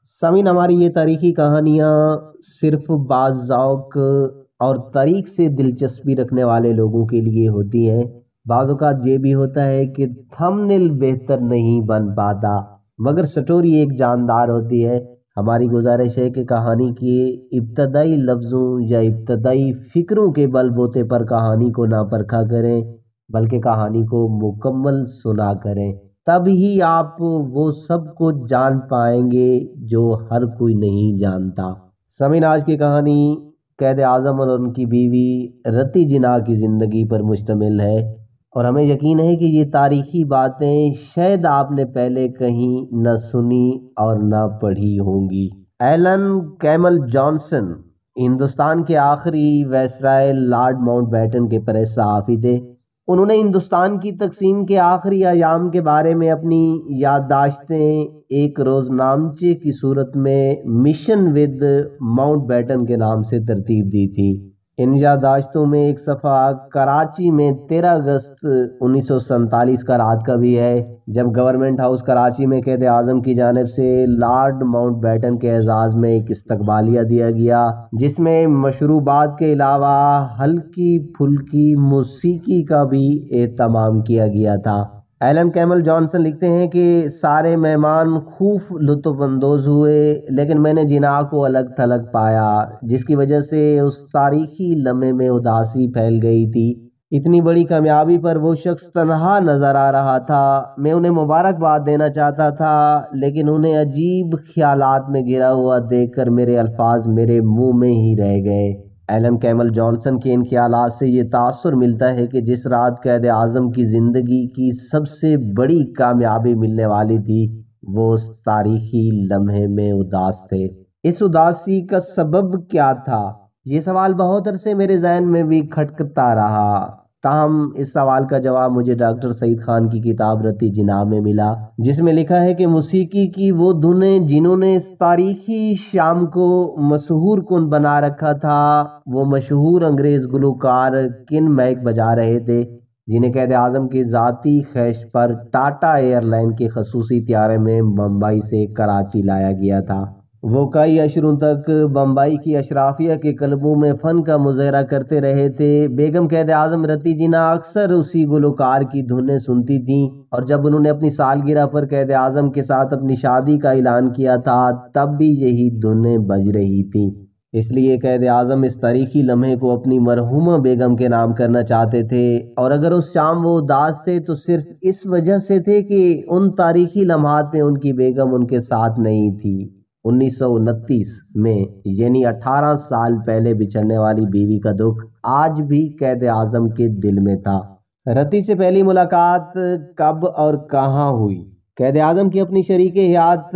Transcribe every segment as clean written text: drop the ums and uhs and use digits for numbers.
سامعین، ہماری یہ تاریخی کہانیاں صرف بعض ذوق اور تاریخ سے دلچسپی رکھنے والے لوگوں کے لیے ہوتی ہیں۔ بعض اوقات یہ بھی ہوتا ہے کہ تھمبنیل بہتر نہیں بن پاتا، مگر سٹوری ایک جاندار ہوتی ہے۔ ہماری گزارش ہے کہ کہانی کے ابتدائی لفظوں یا ابتدائی فکروں کے بل بوتے پر کہانی کو نہ پرکھا کریں، بلکہ کہانی کو مکمل سنا کریں۔ تب ہی آپ وہ سب کچھ جان پائیں گے جو ہر کوئی نہیں جانتا۔ سامعین، آج کی کہانی قائد اعظم اور ان کی بیوی رتی جناح کی زندگی پر مشتمل ہے، اور ہمیں یقین ہے کہ یہ تاریخی باتیں شاید آپ نے پہلے کہیں نہ سنی اور نہ پڑھی ہوں گی۔ ایلن کیمل جانسن ہندوستان کے آخری وائسرائے لارڈ ماؤنٹ بیٹن کے پریس صحافی تھے۔ انہوں نے ہندوستان کی تقسیم کے آخری ایام کے بارے میں اپنی یادداشتیں ایک روزنامچے کی صورت میں مشن ود ماؤنٹ بیٹن کے نام سے ترتیب دی تھی۔ ان یادداشتوں میں ایک صفحہ کراچی میں 13 اگست 1947 کا رات کا بھی ہے، جب گورنمنٹ ہاؤس کراچی میں قائد اعظم کی جانب سے لارڈ ماؤنٹ بیٹن کے اعزاز میں ایک استقبالیہ دیا گیا، جس میں مشروبات کے علاوہ ہلکی پھلکی موسیقی کا بھی اہتمام کیا گیا تھا۔ ایلن کیمل جانسن لکھتے ہیں کہ سارے مہمان خوب لطف اندوز ہوئے، لیکن میں نے جناح کو الگ تھلگ پایا، جس کی وجہ سے اس تاریخی لمحے میں اداسی پھیل گئی تھی۔ اتنی بڑی کامیابی پر وہ شخص تنہا نظر آ رہا تھا۔ میں انہیں مبارکباد دینا چاہتا تھا، لیکن انہیں عجیب خیالات میں گھرا ہوا دیکھ کر میرے الفاظ میرے منہ میں ہی رہ گئے۔ ایلن کیمل جانسن کے ان خیالات سے یہ تاثر ملتا ہے کہ جس رات قائد اعظم کی زندگی کی سب سے بڑی کامیابی ملنے والی تھی، وہ اس تاریخی لمحے میں اداس تھے۔ اس اداسی کا سبب کیا تھا؟ یہ سوال بہت عرصے میرے ذہن میں بھی کھٹکتا رہا، تاہم اس سوال کا جواب مجھے ڈاکٹر سعید خان کی کتاب رتی جناح میں ملا، جس میں لکھا ہے کہ موسیقی کی وہ دھنیں جنہوں نے اس تاریخی شام کو مسحور کن بنا رکھا تھا، وہ مشہور انگریز گلوکار کن میک بجا رہے تھے، جنہیں قائد اعظم کی ذاتی خواہش پر ٹاٹا ایئر لائن کے خصوصی طیارے میں بمبئی سے کراچی لایا گیا تھا۔ وہ کئی اشروں تک بمبئی کی اشرافیہ کے کلبوں میں فن کا مظاہرہ کرتے رہے تھے۔ بیگم قائد اعظم رتی جناح اکثر اسی گلوکار کی دھنیں سنتی تھیں، اور جب انہوں نے اپنی سالگرہ پر قائد اعظم کے ساتھ اپنی شادی کا اعلان کیا تھا، تب بھی یہی دھنیں بج رہی تھیں۔ اس لیے قائد اعظم اس تاریخی لمحے کو اپنی مرحومہ بیگم کے نام کرنا چاہتے تھے، اور اگر اس شام وہ اداس تھے تو صرف اس وجہ سے تھے کہ ان تاریخی لمحات میں ان کی بیگم ان کے ساتھ نہیں تھی۔ 1929 میں، یعنی 18 سال پہلے بچھڑنے والی بیوی کا دکھ آج بھی قائد اعظم کے دل میں تھا۔ رتی سے پہلی ملاقات کب اور کہاں ہوئی؟ قائد اعظم کی اپنی شریک حیات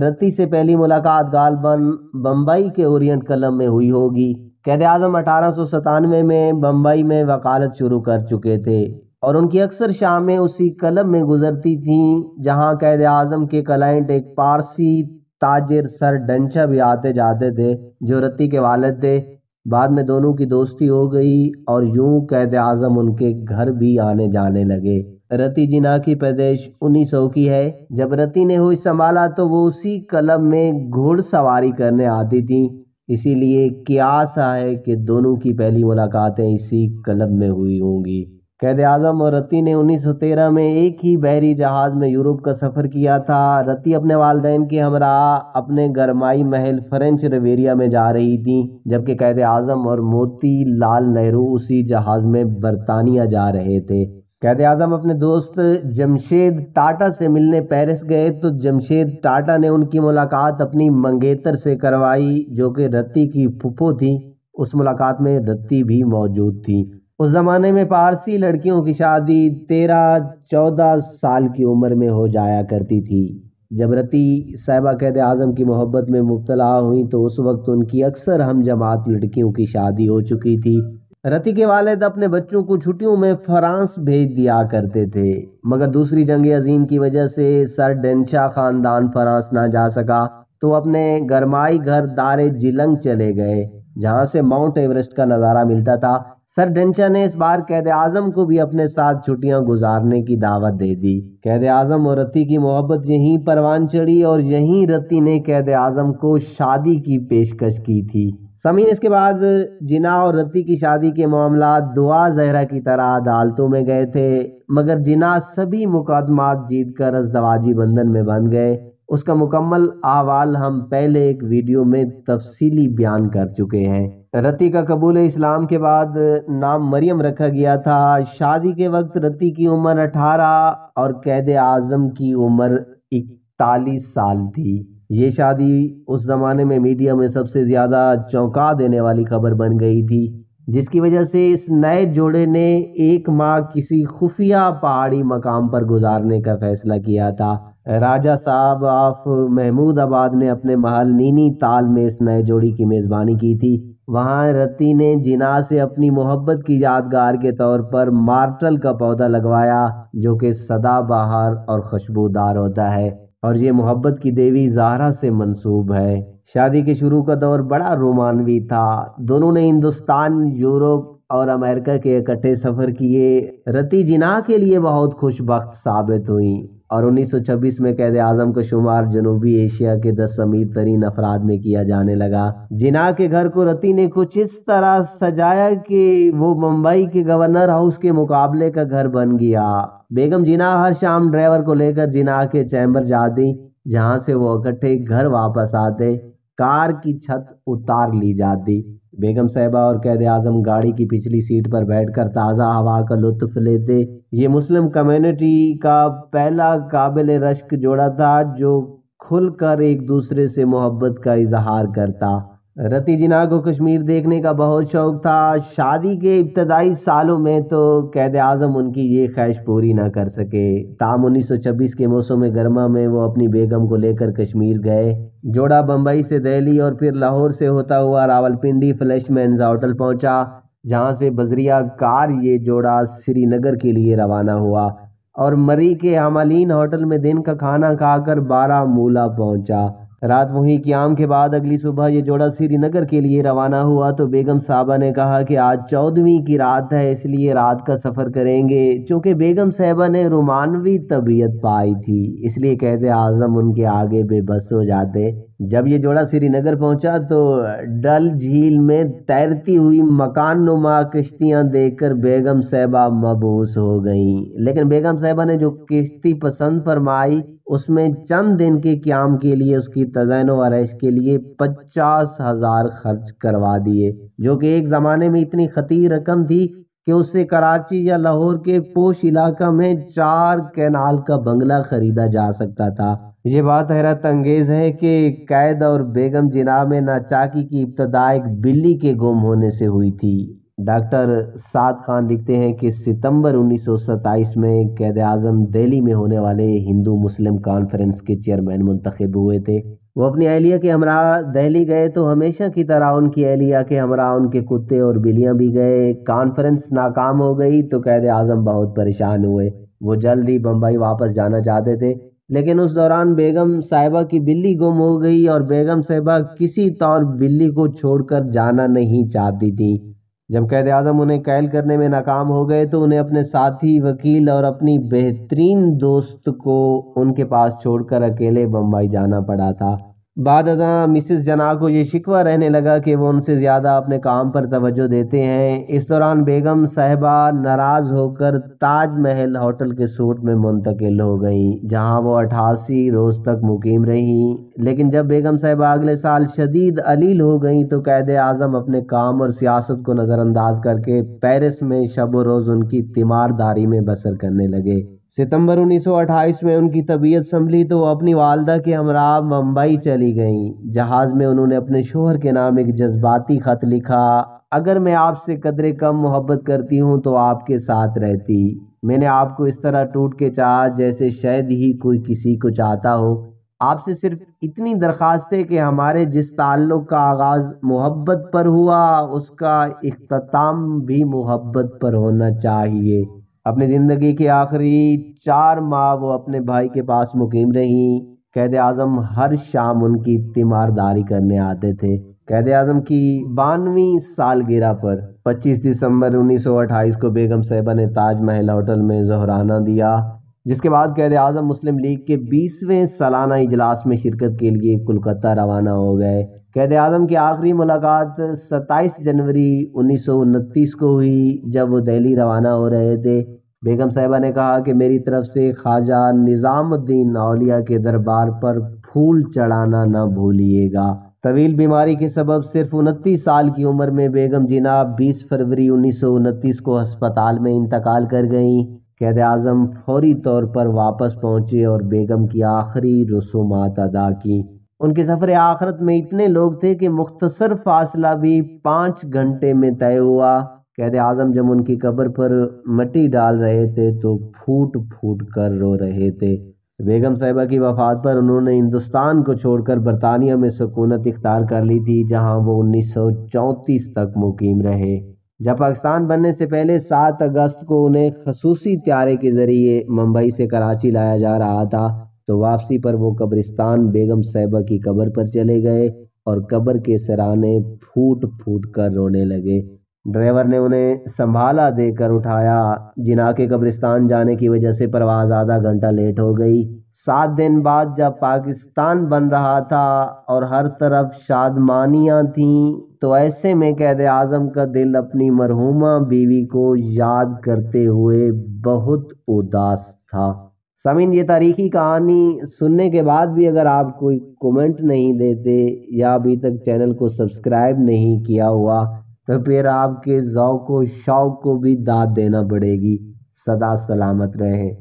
رتی سے پہلی ملاقات غالباً بمبئی کے اورینٹ کلب میں ہوئی ہوگی۔ قائد اعظم 1897 میں بمبئی میں وکالت شروع کر چکے تھے، اور ان کی اکثر شامیں اسی کلب میں گزرتی تھیں جہاں قائد اعظم کے کلائنٹ ایک پارسی تاجر سر ڈنچا بھی آتے جاتے تھے، جو رتی کے والد تھے۔ بعد میں دونوں کی دوستی ہو گئی، اور یوں قائد اعظم ان کے گھر بھی آنے جانے لگے۔ رتی جناح کی پیدائش 1900 کی ہے۔ جب رتی نے ہوش سنبھالا تو وہ اسی کلب میں گھوڑ سواری کرنے آتی تھیں، اسی لیے قیاس ہے کہ دونوں کی پہلی ملاقاتیں اسی کلب میں ہوئی ہوں گی۔ قائد اعظم اور رتی نے 1913 میں ایک ہی بحری جہاز میں یورپ کا سفر کیا تھا۔ رتی اپنے والدین کے ہمراہ اپنے گرمائی محل فرینچ ریویریا میں جا رہی تھیں، جبکہ قائد اعظم اور موتی لال نہرو اسی جہاز میں برطانیہ جا رہے تھے۔ قائد اعظم اپنے دوست جمشید ٹاٹا سے ملنے پیرس گئے تو جمشید ٹاٹا نے ان کی ملاقات اپنی منگیتر سے کروائی، جو کہ رتی کی پھپھو تھی۔ اس ملاقات میں رتی بھی موجود تھی۔ اس زمانے میں پارسی لڑکیوں کی شادی 13-14 سال کی عمر میں ہو جایا کرتی تھی۔ جب رتی صاحبہ قائد اعظم کی محبت میں مبتلا ہوئیں تو اس وقت ان کی اکثر ہم جماعت لڑکیوں کی شادی ہو چکی تھی۔ رتی کے والد اپنے بچوں کو چھٹیوں میں فرانس بھیج دیا کرتے تھے، مگر دوسری جنگ عظیم کی وجہ سے سر ڈنچا خاندان فرانس نہ جا سکا، تو اپنے گرمائی گھر دار جلنگ چلے گئے، جہاں سے ماؤنٹ ایورسٹ کا نظارہ ملتا تھا۔ سر ڈنچا نے اس بار قید اعظم کو بھی اپنے ساتھ چھٹیاں گزارنے کی دعوت دے دی۔ قید اعظم اور رتی کی محبت یہیں پروان چڑھی اور یہیں رتی نے قید اعظم کو شادی کی پیشکش کی تھی۔ سامعین، اس کے بعد جناح اور رتی کی شادی کے معاملات دعا زہرا کی طرح عدالتوں میں گئے تھے، مگر جناح سبھی مقدمات جیت کر ازدواجی بندھن میں بندھ گئے۔ اس کا مکمل احوال ہم پہلے ایک ویڈیو میں تفصیلی بیان کر چکے ہیں۔ رتی کا قبول اسلام کے بعد نام مریم رکھا گیا تھا۔ شادی کے وقت رتی کی عمر 18 اور قید اعظم کی عمر 41 سال تھی۔ یہ شادی اس زمانے میں میڈیا میں سب سے زیادہ چونکا دینے والی خبر بن گئی تھی، جس کی وجہ سے اس نئے جوڑے نے 1 ماہ کسی خفیہ پہاڑی مقام پر گزارنے کا فیصلہ کیا تھا۔ راجہ صاحب آف محمود آباد نے اپنے محل نینی تال میں اس نئے جوڑی کی میزبانی کی تھی۔ وہاں رتی نے جناح سے اپنی محبت کی یادگار کے طور پر مارٹل کا پودا لگوایا، جو کہ سدا بہار اور خوشبودار ہوتا ہے اور یہ محبت کی دیوی زہرا سے منسوب ہے۔ شادی کے شروع کا دور بڑا رومانوی تھا۔ دونوں نے ہندوستان، یورپ اور امریکہ کے اکٹھے سفر کیے۔ رتی جناح کے لیے بہت خوش بخت ثابت ہوئی اور 1926 میں قید اعظم کا شمار جنوبی ایشیا کے 10 امیر ترین افراد میں کیا جانے لگا۔ جناح کے گھر کو رتی نے کچھ اس طرح سجایا کہ وہ ممبئی کے گورنر ہاؤس کے مقابلے کا گھر بن گیا۔ بیگم جناح ہر شام ڈرائیور کو لے کر جناح کے چیمبر جاتی، جہاں سے وہ اکٹھے گھر واپس آتے۔ کار کی چھت اتار لی جاتی۔ بیگم صاحبہ اور قید اعظم گاڑی کی پچھلی سیٹ پر بیٹھ کر تازہ ہوا کا لطف لیتے۔ یہ مسلم کمیونٹی کا پہلا قابل رشک جوڑا تھا جو کھل کر ایک دوسرے سے محبت کا اظہار کرتا۔ رتی جناح کو کشمیر دیکھنے کا بہت شوق تھا۔ شادی کے ابتدائی سالوں میں تو قید اعظم ان کی یہ خواہش پوری نہ کر سکے۔ تاہم 1926 کے موسم گرما میں وہ اپنی بیگم کو لے کر کشمیر گئے۔ جوڑا بمبئی سے دہلی اور پھر لاہور سے ہوتا ہوا راولپنڈی فلیش مینز ہوٹل پہنچا، جہاں سے بذریعہ کار یہ جوڑا سری نگر کے لیے روانہ ہوا اور مری کے ہمالین ہوٹل میں دن کا کھانا کھا کر بارہمولہ پہنچا۔ رات وہیں قیام کے بعد اگلی صبح یہ جوڑا سری نگر کے لیے روانہ ہوا تو بیگم صاحبہ نے کہا کہ آج 14ویں کی رات ہے، اس لیے رات کا سفر کریں گے۔ چونکہ بیگم صاحبہ نے رومانوی طبیعت پائی تھی، اس لیے قید اعظم ان کے آگے بے بس ہو جاتے۔ جب یہ جوڑا سری نگر پہنچا تو ڈل جھیل میں تیرتی ہوئی مکان نما کشتیاں دیکھ کر بیگم صاحبہ مبہوت ہو گئیں، لیکن بیگم صاحبہ نے جو کشتی پسند فرمائی اس میں چند دن کے قیام کے لیے اس کی تزئین و آرائش کے لیے 50,000 خرچ کروا دیے، جو کہ ایک زمانے میں اتنی خطیر رقم تھی کہ اس سے کراچی یا لاہور کے پوش علاقہ میں 4 کینال کا بنگلہ خریدا جا سکتا تھا۔ یہ بات حیرت انگیز ہے کہ قید اور بیگم جناح میں ناچاکی کی ابتدا ایک بلی کے گم ہونے سے ہوئی تھی۔ ڈاکٹر سعد خان لکھتے ہیں کہ ستمبر 1927 میں قید اعظم دہلی میں ہونے والے ہندو مسلم کانفرنس کے چیئرمین منتخب ہوئے تھے۔ وہ اپنی اہلیہ کے ہمراہ دہلی گئے تو ہمیشہ کی طرح ان کی اہلیہ کے ہمراہ ان کے کتے اور بلیاں بھی گئے۔ کانفرنس ناکام ہو گئی تو قید اعظم بہت پریشان ہوئے۔ وہ جلد ہی بمبئی واپس جانا چاہتے تھے، لیکن اس دوران بیگم صاحبہ کی بلی گم ہو گئی اور بیگم صاحبہ کسی طور بلی کو چھوڑ کر جانا نہیں چاہتی تھی۔ جب قید اعظم انہیں قید کرنے میں ناکام ہو گئے تو انہیں اپنے ساتھی وکیل اور اپنی بہترین دوست کو ان کے پاس چھوڑ کر اکیلے بمبئی جانا پڑا تھا۔ بعد ازاں مسز جناح کو یہ شکوہ رہنے لگا کہ وہ ان سے زیادہ اپنے کام پر توجہ دیتے ہیں۔ اس دوران بیگم صاحبہ ناراض ہو کر تاج محل ہوٹل کے سوٹ میں منتقل ہو گئیں، جہاں وہ 88 روز تک مقیم رہیں۔ لیکن جب بیگم صاحبہ اگلے سال شدید علیل ہو گئیں تو قید اعظم اپنے کام اور سیاست کو نظر انداز کر کے پیرس میں شب و روز ان کی تیمارداری میں بسر کرنے لگے۔ ستمبر 1928 میں ان کی طبیعت سنبھلی تو وہ اپنی والدہ کے ہمراہ ممبئی چلی گئیں۔ جہاز میں انہوں نے اپنے شوہر کے نام ایک جذباتی خط لکھا: اگر میں آپ سے قدرے کم محبت کرتی ہوں تو آپ کے ساتھ رہتی۔ میں نے آپ کو اس طرح ٹوٹ کے چاہا جیسے شاید ہی کوئی کسی کو چاہتا ہو۔ آپ سے صرف اتنی درخواست ہے کہ ہمارے جس تعلق کا آغاز محبت پر ہوا اس کا اختتام بھی محبت پر ہونا چاہیے۔ اپنی زندگی کے آخری 4 ماہ وہ اپنے بھائی کے پاس مقیم رہیں۔ قید اعظم ہر شام ان کی تیمارداری کرنے آتے تھے۔ قائد اعظم کی 92ویں سالگرہ پر 25 دسمبر 1928 کو بیگم صاحبہ نے تاج محل ہوٹل میں ظہرانہ دیا، جس کے بعد قائد اعظم مسلم لیگ کے 20ویں سالانہ اجلاس میں شرکت کے لیے کولکتہ روانہ ہو گئے۔ قائد اعظم کی آخری ملاقات 27 جنوری 1929 کو ہوئی جب وہ دہلی روانہ ہو رہے تھے۔ بیگم صاحبہ نے کہا کہ میری طرف سے خواجہ نظام الدین اولیاء کے دربار پر پھول چڑھانا نہ بھولیے گا۔ طویل بیماری کے سبب صرف 29 سال کی عمر میں بیگم جناب 20 فروری 1929 کو ہسپتال میں انتقال کر گئیں۔ قائد اعظم فوری طور پر واپس پہنچے اور بیگم کی آخری رسومات ادا کی۔ ان کے سفر آخرت میں اتنے لوگ تھے کہ مختصر فاصلہ بھی 5 گھنٹے میں طے ہوا۔ قائد اعظم جب ان کی قبر پر مٹی ڈال رہے تھے تو پھوٹ پھوٹ کر رو رہے تھے۔ بیگم صاحبہ کی وفات پر انہوں نے ہندوستان کو چھوڑ کر برطانیہ میں سکونت اختیار کر لی تھی، جہاں وہ 1934 تک مقیم رہے۔ جب پاکستان بننے سے پہلے 7 اگست کو انہیں خصوصی طیارے کے ذریعے ممبئی سے کراچی لایا جا رہا تھا، تو واپسی پر وہ قبرستان بیگم صاحبہ کی قبر پر چلے گئے اور قبر کے سرانے پھوٹ پھوٹ کر رونے لگے۔ ڈرائیور نے انہیں سنبھالا دے کر اٹھایا، جناح کے قبرستان جانے کی وجہ سے پرواز آدھا گھنٹہ لیٹ ہو گئی۔ 7 دن بعد جب پاکستان بن رہا تھا اور ہر طرف شادمانیاں تھیں، تو ایسے میں قائد اعظم کا دل اپنی مرحومہ بیوی کو یاد کرتے ہوئے بہت اداس تھا۔ سامعین، یہ تاریخی کہانی سننے کے بعد بھی اگر آپ کوئی کومنٹ نہیں دیتے یا ابھی تک چینل کو سبسکرائب نہیں کیا ہوا تو پھر آپ کے ذوق و شوق کو بھی داد دینا پڑے گی۔ سدا سلامت رہیں۔